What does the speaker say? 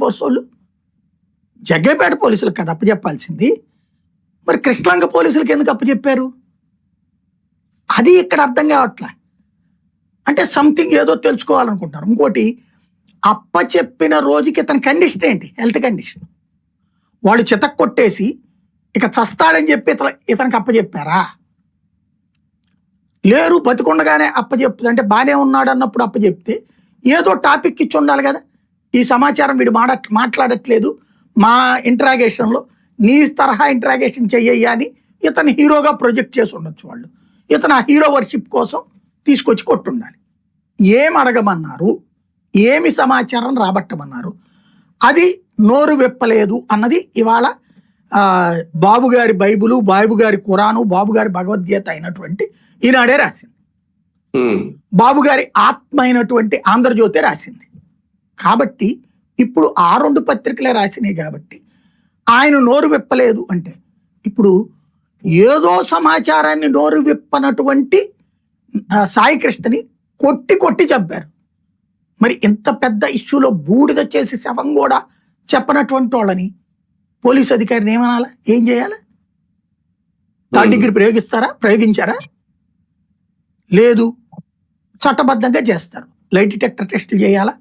Force వాళ్ళు? జగ్గైపేట పోలీసులకు కదా అప్పచెప్పాల్సింది, మరి కృష్ణలంక పోలీసులకు ఎందుకు అప్పచెప్పారు? అది ఇక్కడ అర్థం కావట్లే. అంటే సంథింగ్ ఏదో తెలుసుకోవాలనుకుంటారు. ఇంకోటి, అప్పచెప్పిన రోజుకి ఇతని కండిషన్ ఏంటి? Health condition. వాళ్ళు చితక్ కొట్టేసి ఇక చస్తాడని చెప్పి ఇతనికి అప్పచెప్పారా? లేరు, బతికుండగానే అప్పచెప్తుంది. అంటే బాగానే ఉన్నాడు అన్నప్పుడు అప్పచెప్తే ఏదో టాపిక్ ఇచ్చి ఉండాలి కదా. ఈ సమాచారం వీడు మాట్లాడట్లేదు మా ఇంట్రాగేషన్లో, నీ తరహా ఇంట్రాగేషన్ చెయ్యయ్యా అని ఇతను హీరోగా ప్రొజెక్ట్ చేసి ఉండొచ్చు వాళ్ళు. ఇతను ఆ హీరో వర్షిప్ కోసం తీసుకొచ్చి కొట్టుండాలి. ఏం అడగమన్నారు, ఏమి సమాచారం రాబట్టమన్నారు, అది నోరు విప్పలేదు అన్నది ఇవాళ బాబు గారి బైబులు, బాబు గారి ఖురాను, బాబు గారి భగవద్గీత అయినటువంటి ఈనాడే రాసింది. బాబు గారి ఆత్మ అయినటువంటి ఆంధ్రజ్యోతి రాసింది. కాబట్టి ఇప్పుడు ఆ 2 పత్రికలే రాసినాయి. కాబట్టి ఆయన నోరు విప్పలేదు అంటే ఇప్పుడు ఏదో సమాచారాన్ని నోరు విప్పనటువంటి సాయికృష్ణని కొట్టి చెప్పారు. మరి ఇంత పెద్ద ఇష్యూలో బూడిద చేసి శవం కూడా చెప్పనటువంటి వాళ్ళని పోలీసు అధికారిని ఏమనాలా? ఏం చేయాలా? 3rd degree ప్రయోగించారా? లేదు. చట్టబద్ధంగా చేస్తారు. లైట్ డిటెక్టర్ టెస్టులు చేయాలా?